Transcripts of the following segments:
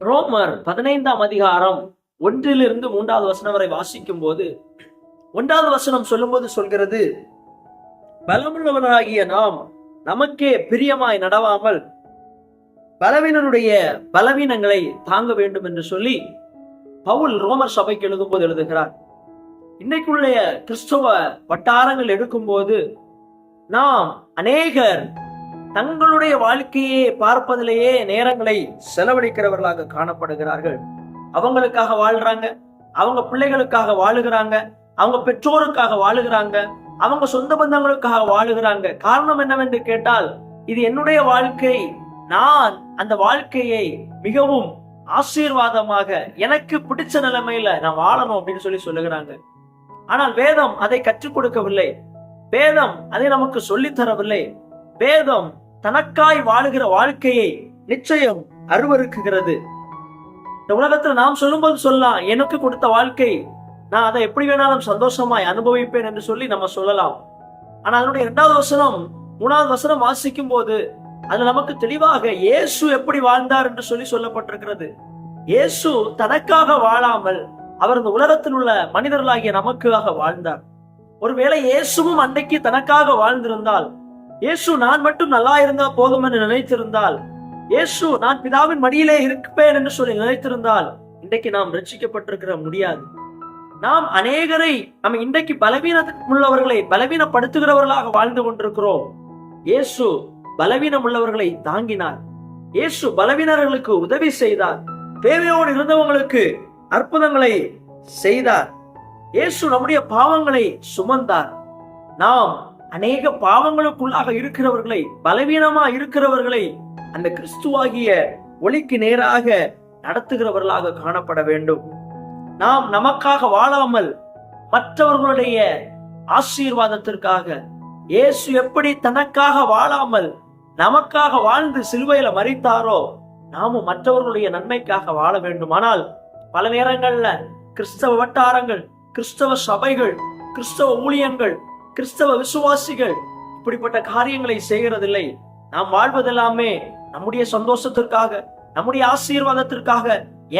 ரோமர் 15ஆம் அதிகாரம் 1 3 வசனம் வரை வாசிக்கும் போது 1வது வசனம் சொல்லும்போது சொல்கிறது, பலமுள்ளவராகிய நாம் நமக்கே பிரியமாய் நடவாமல் பலவீனருடைய பலவீனங்களை தாங்க வேண்டும் என்று சொல்லி பவுல் ரோமர் சபைக்கு எழுதும்போது எழுதுகிறார். இன்னைக்குள்ள கிறிஸ்தவ வட்டாரங்கள் எடுக்கும்போது நாம் அநேகர் தங்களுடைய வாழ்க்கையை பார்ப்பதிலேயே நேரங்களை செலவழிக்கிறவர்களாக காணப்படுகிறார்கள். அவங்களுக்காக வாழ்றாங்க, அவங்க பிள்ளைகளுக்காக வாழுகிறாங்க, அவங்க பெற்றோருக்காக வாழுகிறாங்க, அவங்க சொந்த பந்தங்களுக்காக வாழுகிறாங்க. காரணம் என்னவென்று கேட்டால், இது என்னுடைய வாழ்க்கை, நான் அந்த வாழ்க்கையை மிகவும் ஆசீர்வாதமாக எனக்கு பிடிச்ச நிலைமையில நான் வாழணும் அப்படின்னு சொல்லுகிறாங்க. ஆனால் வேதம் அதை கற்றுக் கொடுக்கவில்லை. வேதம் அதை நமக்கு சொல்லித் தரவில்லை. வேதம் தனக்காய் வாழுகிற வாழ்க்கையை நிச்சயம் அருவருக்குகிறது. இந்த உலகத்துல நாம் சொல்லும்போது சொல்லலாம், எனக்கு கொடுத்த வாழ்க்கை நான் அதை எப்படி வேணாலும் சந்தோஷமாய் அனுபவிப்பேன் என்று சொல்லி நம்ம சொல்லலாம். ஆனா அதனுடைய 2வது வசனம் 3வது வசனம் வாசிக்கும் போது அது நமக்கு தெளிவாக இயேசு எப்படி வாழ்ந்தார் என்று சொல்லப்பட்டிருக்கிறது. இயேசு தனக்காக வாழாமல் அவர் இந்த உலகத்தில் உள்ள மனிதர்களாகிய நமக்காக வாழ்ந்தார். ஒருவேளை இயேசுவும் அன்றைக்கு தனக்காக வாழ்ந்திருந்தால், இயேசு நான் மட்டும் நல்லா இருந்தா போதும் என்று நினைத்திருந்தால், இயேசு நான் பிதாவின் மடியிலே இருப்பேன் என்று சொல்லி நினைத்திருந்தால், இன்றைக்கு நாம் ரட்சிக்கப்பட்டிருக்கிற முடியாது. நாம் அநேகரை நம்ம இன்றைக்கு பலவீனமுள்ளவர்களை பலவீனப்படுத்துகிறவர்களாக வாழ்ந்து கொண்டிருக்கிறோம். இயேசு பலவீனம் உள்ளவர்களை தாங்கினார். இயேசு பலவீனர்களுக்கு உதவி செய்தார். தேவையோடு இருந்தவங்களுக்கு அற்புதங்களை செய்தார். இயேசு நம்முடைய பாவங்களை சுமந்தார். நாம் அநேக பாவங்களுக்குள்ளாக இருக்கிறவர்களை, பலவீனமா இருக்கிறவர்களை அந்த கிறிஸ்துவாகிய ஒளிக்கு நேராக நடத்துகிறவர்களாக காணப்பட வேண்டும். நாம் நமக்காக வாழாமல் மற்றவர்களுடைய ஆசீர்வாதத்திற்காக, இயேசு எப்படி தனக்காக வாழாமல் நமக்காக வாழ்ந்து சிலுவையில மரித்தாரோ, நாமும் மற்றவர்களுடைய நன்மைக்காக வாழ வேண்டும். ஆனால் பல நேரங்கள்ல கிறிஸ்தவ வட்டாரங்கள், கிறிஸ்தவ சபைகள், கிறிஸ்தவ ஊழியங்கள், கிறிஸ்தவ விசுவாசிகள் இப்படிப்பட்ட காரியங்களை செய்கிறதில்லை. நாம் வாழ்வதெல்லாமே நம்முடைய சந்தோஷத்திற்காக, நம்முடைய ஆசீர்வாதத்திற்காக,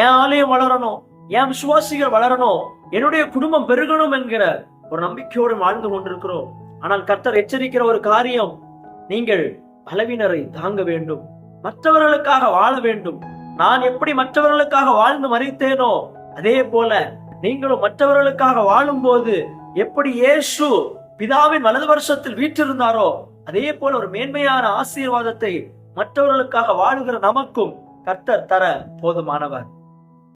என் ஆலயம் வளரணும், என் விசுவாசிகள் வளரணும், என்னுடைய குடும்பம் பெருகணும் என்கிற ஒரு நம்பிக்கையோடு வாழ்ந்து கொண்டிருக்கிறோம். ஆனால் கர்த்தர் எச்சரிக்கிற ஒரு காரியம், நீங்கள் பலவீனரை தாங்க வேண்டும், மற்றவர்களுக்காக வாழ வேண்டும். நான் எப்படி மற்றவர்களுக்காக வாழ்ந்து மரித்தேனோ அதே போல நீங்களும் மற்றவர்களுக்காக வாழும் போது எப்படி இயேசு பிதாவின் வலது வருஷத்தில் வீற்றிருந்தாரோ அதே போல ஒரு மேன்மையான ஆசீர்வாதத்தை மற்றவர்களுக்காக வாழுகிற நமக்கும் கர்த்தர் தர போதுமானவர்.